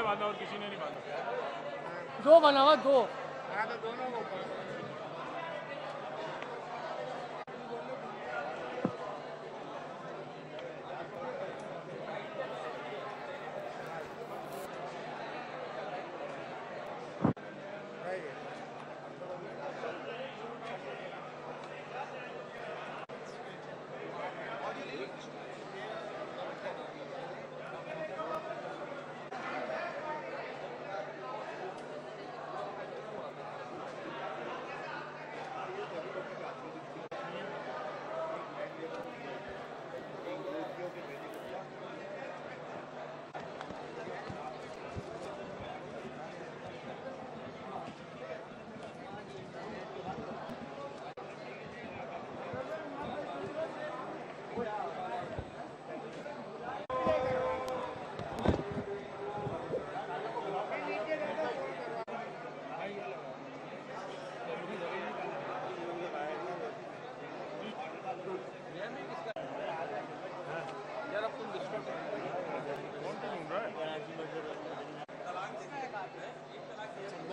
बांधा और किसी ने नहीं बांधा। दो बना हुआ, दो। हाँ तो दोनों को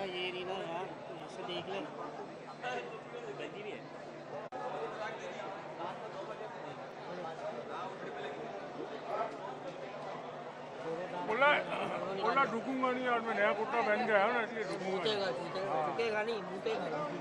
ये नहीं ना यार, इसे देख ले। गंदी भी है। बोला ढूंढूंगा नहीं और मैं नया कुर्ता पहन के आया ना, इसलिए झुकेगा नहीं, मुटेगा नहीं।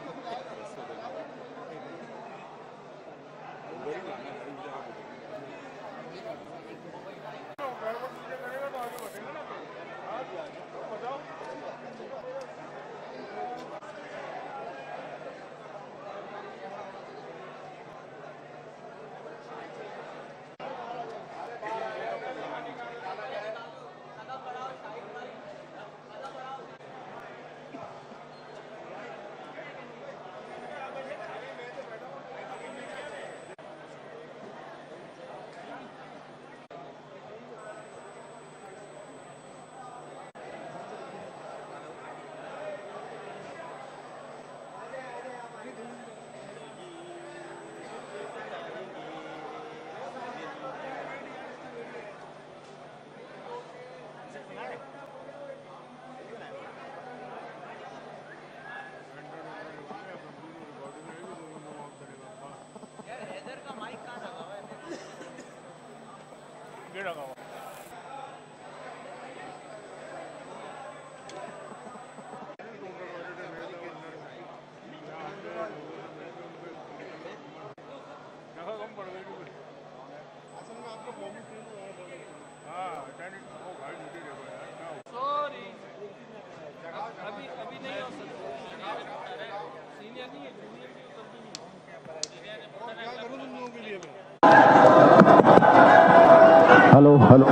हेलो हेलो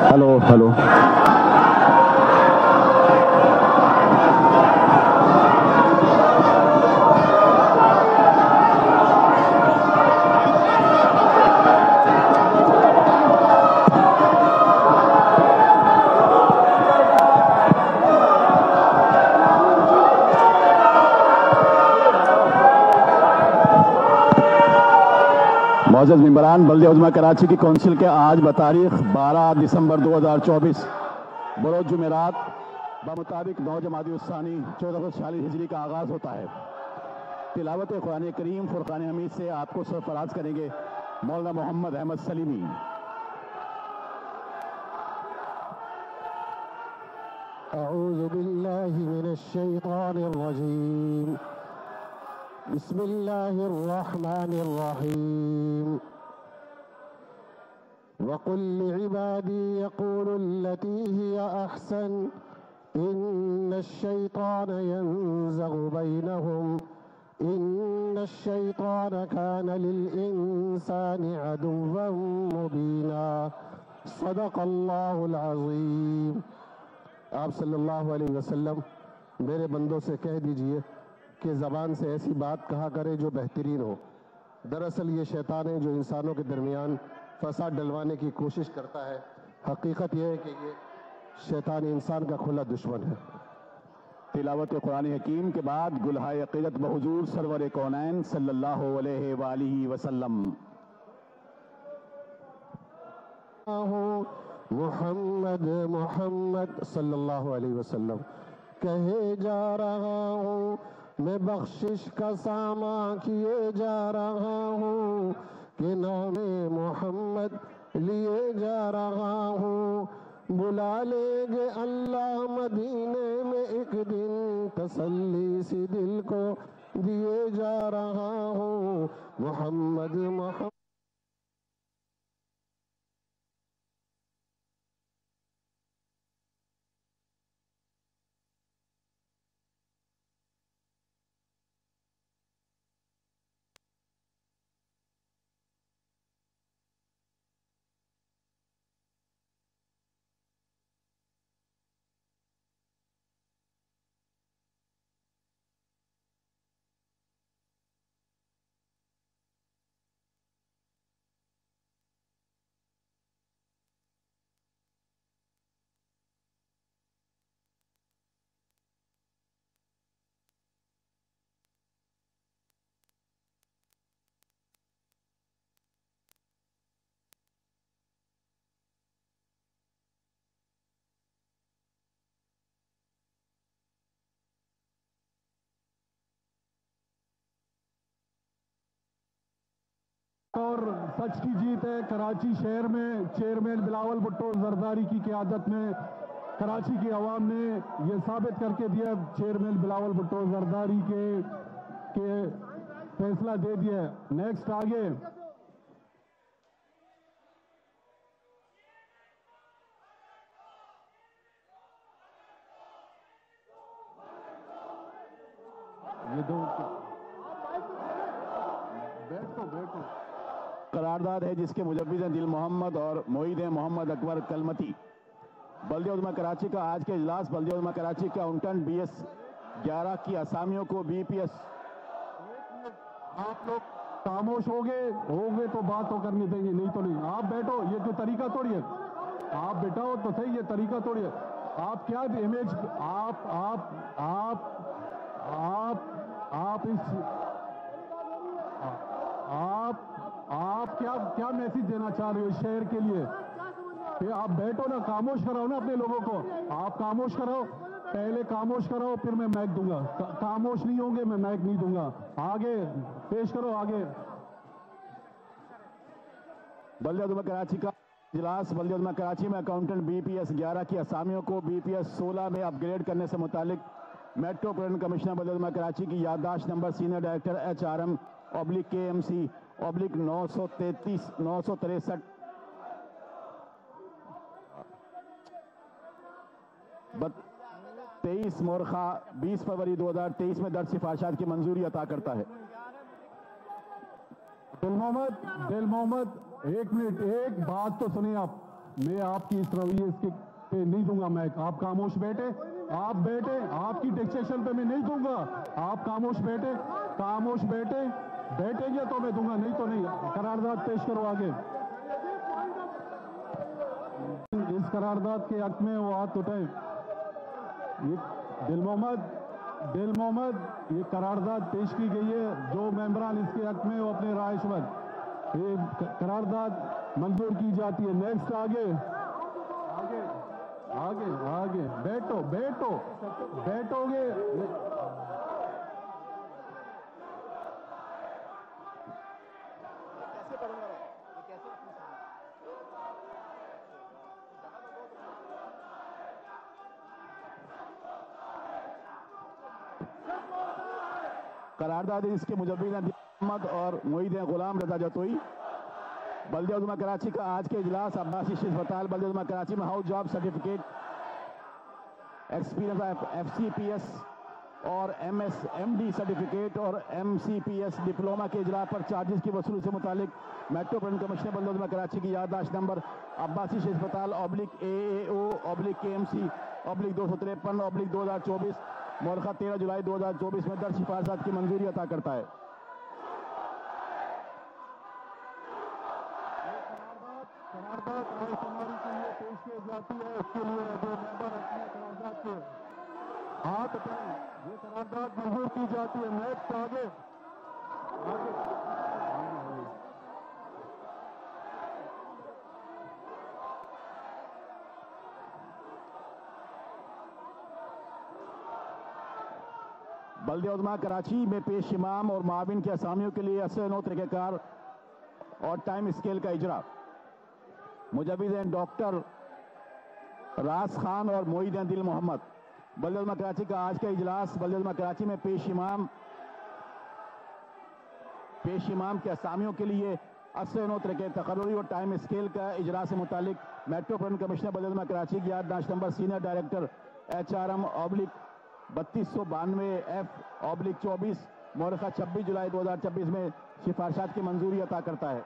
हेलो हेलो मौजूद मेंबरान बल्दिया उज़्मा कराची की कौंसिल के आज बतारीख 12 दिसंबर 2024 बरोज़ जुमेरात बमुताबिक 9 जमादी उस्सानी 1446 हिजरी का आगाज़ होता है। तिलावत कुरान करीम फुरकान हमीद से आपको सरफराज करेंगे मौलाना मोहम्मद अहमद सलीमी। अऊज़ु बिल्लाहि मिनश शैतानिर रजीम। बिस्मिल्लाहिर्रहमानिर्रहीम। वक़ुल लिइबादी यक़ूलु लती हिय अहसन इन्नश-शैतान यंज़गु बैनहुम इन्नश-शैतान कान लिल-इंसानि अदुव्वन मुबीना। सदक़ल्लाहुल अज़ीम। आप सल्लल्लाहु अलैहि वसल्लम मेरे बंदों से कह दीजिए कि ज़बान से ऐसी बात कहा करे जो बेहतरीन हो। दरअसल ये शैतान है जो इंसानों के दरमियान फसाद डलवाने की कोशिश करता है। हकीकत यह है कि ये शैतान इंसान का खुला दुश्मन है। तिलावत कुरान हकीम के बाद गुलहाए अक़ीदत बहुजूर सरवर कौनैन सल्लल्लाहु अलैहि वसल्लम। मोहम्मद मोहम्मद सल्लल्लाहु अलैहि वसल्लम कहे जा रहा हूँ, मैं बख्शिश का सामा किए जा रहा हूँ, कि नामे मोहम्मद लिए जा रहा हूँ। बुला लेंगे अल्लाह मदीने में एक दिन, तसल्ली सी दिल को दिए जा रहा हूँ। मोहम्मद मोहम्मद और सच की जीत है। कराची शहर में चेयरमैन बिलावल भुट्टो जरदारी की क़यादत में कराची की आवाम ने ये साबित करके दिया, चेयरमैन बिलावल भुट्टो जरदारी के फैसला दे दिया। नेक्स्ट आगे ये दो बैठो करारदाद है जिसके मुजव्विज़ हैं दिल मोहम्मद और मोईद हैं मोहम्मद अकबर कलमती। बल्दिया उलमा कराची का आज के इजलास बल्दिया उलमा कराची का अकाउंटेंट BS 11 की असामियों को BPS। आप लोग खामोश होगे तो बात तो करनी चाहिए, नहीं तो नहीं। आप बैठो, ये कोई तरीका थोड़ी है। आप बैठाओ तो सही, ये तरीका थोड़ी है। आप क्या इमेज आप क्या मैसेज देना चाह रहे हो शहर के लिए? फिर आप बैठो ना, खामोश कराओ ना अपने लोगों को। आप खामोश कराओ, पहले खामोश कराओ, फिर मैं माइक दूंगा। खामोश नहीं होंगे मैं माइक नहीं दूंगा। आगे पेश करो आगे। बल्दिया उलमा कराची का इजलास बल्दिया उलमा कराची में अकाउंटेंट BPS 11 की असामियों को BPS 16 में अपग्रेड करने से मुतालिक मेट्रोपॉलिटन कमिश्नर बल्दिया उलमा कराची की याददाश्त नंबर सीनियर डायरेक्टर HRM/KMC 963 23 मोरखा 20 फरवरी 2023 में दर्ज सिफारिशात की मंजूरी अता करता है। दिल मोहम्मद एक मिनट, एक बात तो सुनिए आप। मैं आपकी इस रवैये इसके पे नहीं दूंगा माइक। आप खामोश बैठे, आपकी डिक्टेशन पे मैं नहीं दूंगा। आप खामोश बैठे, बैठेंगे तो मैं दूंगा, नहीं तो नहीं। करारदाद पेश करो आगे। इस करारदाद के हक में वो हाथ उठाए। ये दिल मोहम्मद ये करारदाद पेश की गई है। जो मेंबरान इसके हक में वो अपने रायशमंद, ये करारदाद मंजूर की जाती है। नेक्स्ट आगे बैठोगे। करारदाद इसके मुजव्विज़ हैं मोहम्मद और मोईद हैं गुलाम रजा जतोई। बल्दिया उलमा कराची का आज के इजलास अब्बासी अस्पताल बल्दिया उलमा कराची में house job certificate, experience FCPS और MSMD सर्टिफिकेट और MCPS डिप्लोमा के इजला पर चार्जेस की वसूली से मुतालिक मेट्रोपॉलिटन कमिश्नर बल्दिया उलमा कराची की याददाश्त नंबर अब्बासी अस्पताल AAO/KMC/253/2024 मोरखा 13 जुलाई 2024 में दर्ज सिफारिशात की मंजूरी अता करता है। करारदाद राय शुमारी के लिए पेश की जाती है। उसके लिए जो मेंबर अपने करारदाद के हाथ उठाएं, ये करारदाद मंजूर की जाती है। नेक्स्ट आगे बल्दिया उज़्मा कराची में पेश इमाम और माविन के असामियों के लिए असर नौ तरीक़ेकार और टाइम स्केल का इजरा। मुजव्विज़ हैं डॉक्टर रास खान और मोईद दिल मोहम्मद। बल्दिया उज़्मा कराची का आज का इजलास बल्दिया उज़्मा कराची में पेश इमाम के असामियों के लिए असर नौ तरीक़े तकर्रुरी और टाइम स्केल का इजरा से मुतालिक मेट्रोपॉलिटन कमिश्नर बल्दिया उज़्मा कराची की याददाश्त नंबर सीनियर डायरेक्टर HRM/3292F/24 मौरखा 26 जुलाई 2026 में सिफारिशात की मंजूरी अता करता है।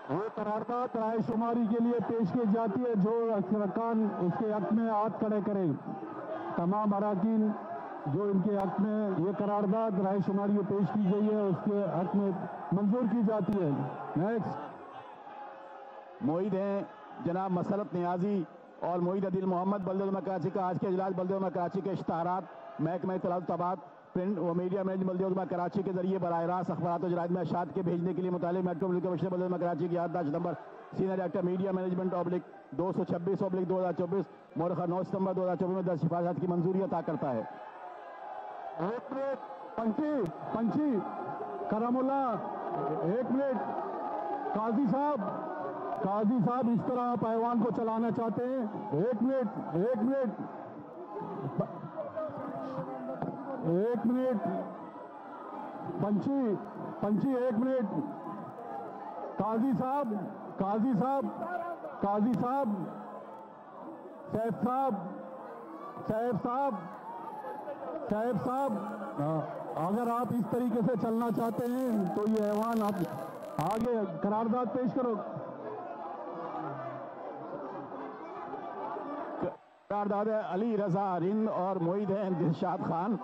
वो करारदाद रायशुमारी के लिए पेश की जाती है। जो अरकान उसके हक में हाथ खड़े करें। तमाम अरकान जो इनके हक में ये करारदाद रायशुमारी में पेश की गई है उसके हक में मंजूर की जाती है। नेक्स्ट मोईद हैं जनाब मसरत नियाजी और मोईद दिल मोहम्मद। बल्दिया उज़्मा कराची का आज के इजलास बल्दिया उज़्मा कराची के इश्तहारात महकमा इत्तलात प्रिंट व मीडिया मैनेजमेंट बल्दिया उज़्मा कराची के जरिए बराह रास्त अखबारात और जराइद में अशात के भेजने के लिए मुतालिक मेट्रोपॉलिटन कमिश्नर बल्दिया उज़्मा कराची की याददाश्त number senior director media management /226/2024 मौरखा 9 सितंबर 2024 में 10 सिफारिशात की मंजूरी अता करता है। पंची करमुल्ला, एक मिनट। काजी साहब इस तरह आप ऐवान को चलाना चाहते हैं? एक मिनट पंची एक मिनट। काजी साहब साहब अगर आप इस तरीके से चलना चाहते हैं तो ये ऐवान आप आगे करारदाद पेश करो। करारदाद है अली रजा रिंद और मोईद हैं दिलशाद खान।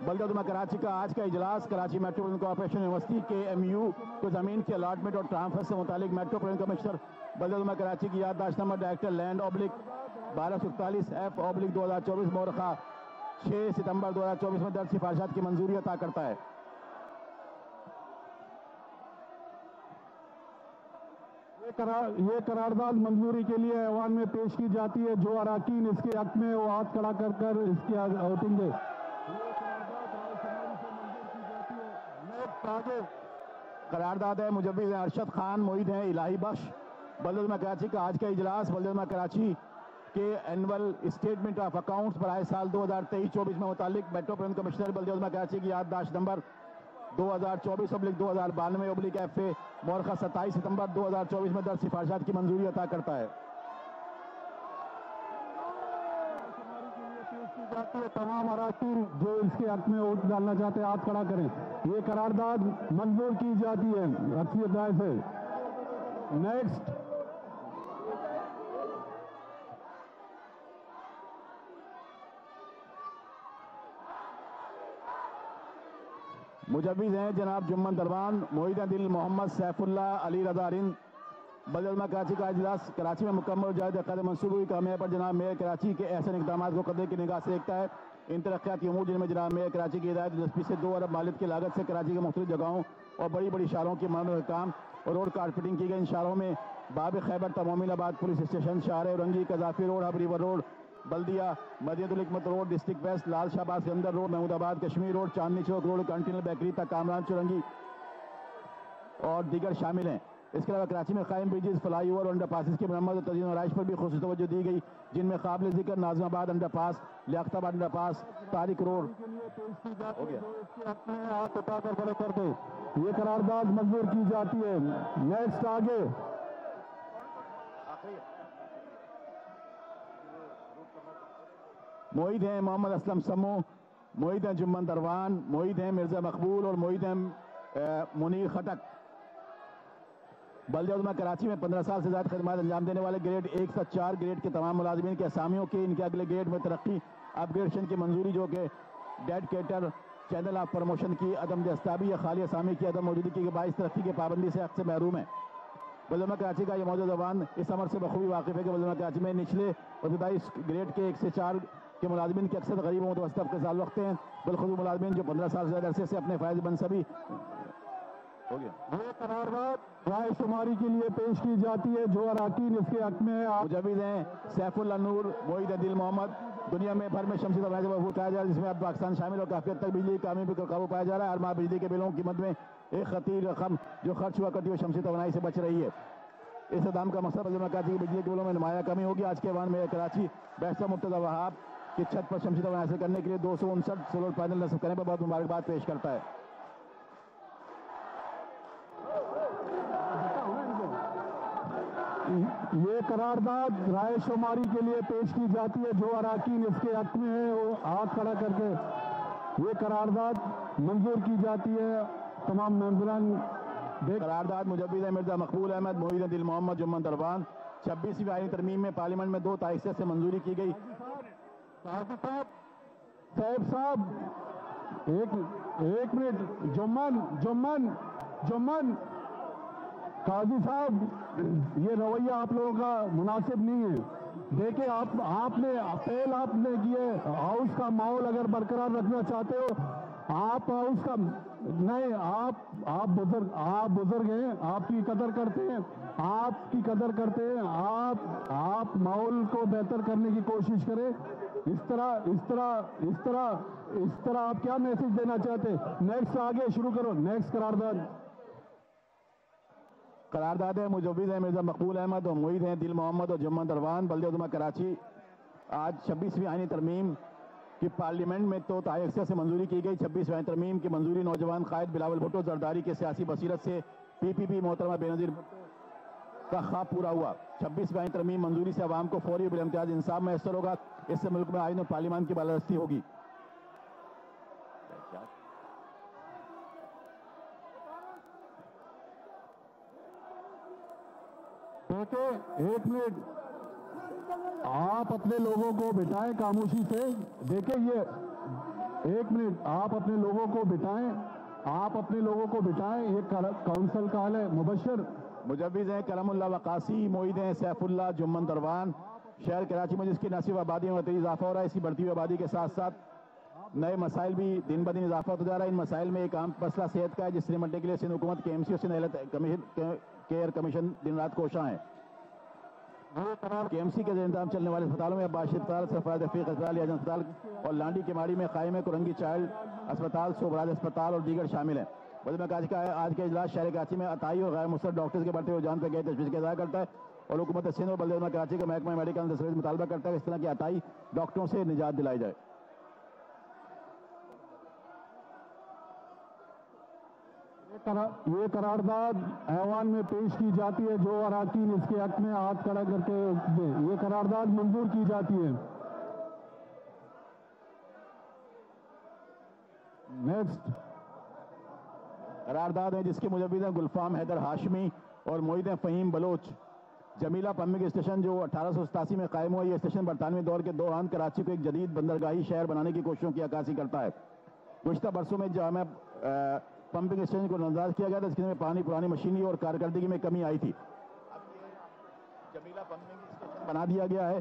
बल्दिया उज़्मा कराची का आज का इजलास कराची मेट्रोपॉलिटन कॉर्पोरेशन यूनिवर्सिटी के MU को जमीन के अलॉटमेंट और ट्रांसफर से मुतालिक मेट्रोपॉलिटन कमिश्नर बल्दिया उज़्मा कराची की याददाश्त नंबर डायरेक्टर लैंड /1241F/2024 मौरखा 6 सितंबर 2024 में दर्ज सिफारिशात की मंजूरी अता करता है। ये करारदाद मंजूरी के लिए ऐवान में पेश की जाती है। जो अरकान इसके हक में वो हाथ खड़ा कर इसकी वोटिंग दे। करारदाद है मुजव्विज़ हैं अरशद खान, मोईद हैं इलाही बख्श। बल्दिया उज़्मा कराची का आज का इजलास बल्दिया उज़्मा कराची के एनुअल स्टेटमेंट ऑफ अकाउंट्स बराए साल 2023-24 में मुतालिक मेट्रोपॉलिटन कमिश्नर बल्दिया उज़्मा कराची की याददाश्त नंबर 2024/2092/FA मौरखा 27 सितंबर 2024 में दर्ज सिफारिशात की मंजूरी अता करता है। तमाम अरकान जो इसके हक में वोट डालना चाहते हैं हाथ खड़ा करें। ये करारदाद मंजूर की जाती है अक्सरियत राय से। नेक्स्ट मुजव्विज़ हैं जनाब जुम्मन दरबान, मोईद दिल मोहम्मद, सैफुल्ला, अली रजा रिंद। बल्दिया उज़्मा कराची का इजलास कराची में मुकम्मल जायद कद मनसूबी कामयाब पर जनाब मेयर कराची के ऐसे इक़दाम को कदर की निगाह से देखता है। इन तरक्याती अमूर जिनमें जनाब मेयर कराची की हिदायत दिलचस्पी से 2 अरब मालियत की लागत से कराची के मुख्तलिफ जगहों और बड़ी बड़ी शहरों की मरम्मत काम और रोड कारपेटिंग की गई। इन शहरों में बाब खैबर, तमोमिनाबाद पुलिस स्टेशन, शार रंगी, Gaddafi road, Hub river road, Baldia, Madinatul Hikmat road, district west, Lal Shahbad, Sikandar road, Mahmoodabad, Kashmir road, Chandni Chowk road, continental bakery तक, कामरान चुरंगी और दीगर शामिल हैं। इसके अलावा कराची में कायम ब्रिजेस, फ्लाई ओवर और अंडरपासेस की मरम्मत और तज़यीन और आराइश पर भी खुसूसी तवज्जो दी गई, जिनमें काबिल ज़िक्र Nazimabad underpass, Liaquatabad underpass, Tariq road हो गया। ये करारदाद मंजूर की जाती है। नेक्स्ट आगे मोईद हैं मोहम्मद असलम समो, मोईद हैं जुम्मन दरवान, मोईद हैं मिर्जा मकबूल और मोईद हैं मुनीर खटक। बल्दिया उज़्मा कराची में 15 साल से ज़्यादा खदमात अंजाम देने वाले ग्रेड 1 से 4 ग्रेड के तमाम मुलाजिमीन के असामियों के इनके अगले ग्रेड में तरक्की अपग्रेडेशन की मंजूरी जो कि डेडिकेटर चैनल ऑफ प्रमोशन की अदम दस्ताबी या खाली असामी की अदम मौजूदगी के बाइस तरक्की की पाबंदी से हक़ से महरूम है। बल्दिया उज़्मा कराची का ये मौजूद जवान इस अमर से बखूबी वाकिफ़ है कि बल्दिया उज़्मा कराची में निचले इब्तदाई ग्रेड के 1 से 4 कि मुलाजमीन के अक्सर गरीब मुतवस्सित तबके के साथ रखते हैं, बिलखुसूस मुलाजमीन जो 15 साल से ज़्यादा अरसे से अपने फ़ायदे बन सभी हो गया। ये करारदाद राय शुमारी के लिए पेश की जाती है जो अरकान इसके हक में है। मुजविज़ हैं सैफुल्लाह नूर, मोईद दिल मोहम्मद। दुनिया में भर में शमसी तवानाई से उठाया जा रहा है, जिसमें अब पाकिस्तान शामिल और काफ़ी हद तक बिजली कामी पर काबू पाया जा रहा है। हर माह बिजली के बिलों की कीमत में एक खतीर रकम जो खर्च हुआ करती है शमसी तवानाई से बच रही है। इस इक़दाम का मकसद बल्दिया कराची की बिजली के बिलों में नुमाया कमी होगी। आज के ऐवान में कराची बैरिस्टर मुर्तज़ा वहाब की छत पर शमसी तवानाई हासिल करने के लिए 259 सोलर पैनल नस्ब करने पर बहुत मुबारकबाद पेश करता है। ये करारदाद राय शुमारी के लिए पेश की जाती है जो अरकान इसके हक में है वो हाथ खड़ा करके ये करारदाद मंजूर की जाती है। तमाम मेंबरान करारदाद मुजविज़ मिर्जा मकबूल अहमद, मोईद दिल मोहम्मद, जुम्मन दरबान 26वीं आईनी तरमीम में पार्लियामेंट में 2 तारीख से मंजूरी की गई। साहब एक मिनट, जुम्मन काजी साहब ये रवैया आप लोगों का मुनासिब नहीं है। देखिए आपने पहल आपने किए हाउस का माहौल अगर बरकरार रखना चाहते हो आप हाउस का नहीं, आप बुजुर्ग हैं, आपकी कदर करते हैं, आप माहौल को बेहतर करने की कोशिश करें। इस तरह आप क्या मैसेज देना चाहते हैं? नेक्स्ट आगे शुरू करो। नेक्स्ट करारदाद है मुजविज़ है मिर्जा मकबूल अहमद और मोईद हैं दिल मोहम्मद और जुम्मन दरबान बल्दिया उज़्मा कराची। आज 26वीं आईनी तरमीम की पार्लियामेंट में 2 तारीख से मंजूरी की गई। 26वीं आईनी तरमीम की मंजूरी नौजवान कायद बिलावल भुट्टो जरदारी के सियासी बसीरत से PPP मोहतरमा बेनज़ीर का ख्वाब पूरा हुआ। 26वीं आईनी तरमीम मंजूरी से अवाम को फौरी बिलइम्तियाज इंसाफ मैसर होगा। इससे मुल्क में आईन और पार्लियामान की बालादस्ती होगी। देखिए एक मिनट, आप अपने लोगों को बिठाएं खामोशी से। देखिए ये एक मिनट, आप अपने लोगों को बिठाएं। ये काउंसिल का हाल है। मुबशर मुजविज़ हैं करमुल्लाह वकासी, मोईद हैं सैफुल्लाह, जुम्मन दरबान। शहर कराची में जिसकी न सिर्फ आबादी में तेज़ इजाफा हो रहा है, इसी बढ़ती हुई आबादी के साथ साथ नए मसाइल भी दिन ब दिन इजाफा होता जा रहा है। इन मसाइल में एक आम मसला सेहत का है, जिससे निपटने के लिए सिंध हुकूमत KMC और सिंध हेल्थ केयर कमीशन दिन रात कोशां है। KMC के इंतजाम चलने वाले अस्पतालों में अब्बासी अस्पताल, सरफराज रफीक अस्पताल, याजन अस्पताल और लांडी केमाड़ी में कायम है कुरंगी चाइल्ड अस्पताल, सोबराज अस्पताल और दीगर शामिल हैं। वज़ीर काजी का आज के इजलास शहर कराची में अताई और गैर मुस्तक़िल डॉक्टर्स के बढ़ते हुए रुझान पर गए तशवीश का इज़हार करता है और हुकूमत सिंध और बल्दिया कराची का महकमा मेडिकल दस्तावेज मुतालबा करता है कि इस तरह की अताई डॉक्टरों से निजात दिलाई जाए। ये करारदाद ऐवान में पेश की जाती है जो अरकान इसके हक में हाथ खड़ा करके ये करारदाद मंजूर की जाती है। नेक्स्ट करारदाद है जिसके मुजविज़ हैं गुलफाम हैदर हाशमी और मोईद फ़हीम बलोच। जमीला पम्पिंग स्टेशन जो 1887 में कायम हुआ, यह स्टेशन बरतानवी दौर के दौरान कराची को एक जदीद बंदरगाही शहर बनाने की कोशिशों की अक्कासी करता है। गुज़श्ता बरसों में जामे पंपिंग स्टेशन को नजरअंदाज किया गया था, इसमें पानी पुरानी मशीनरी और कारकर्दगी में कमी आई थी। अब ये जमीला पंपिंग स्टेशन बना दिया गया है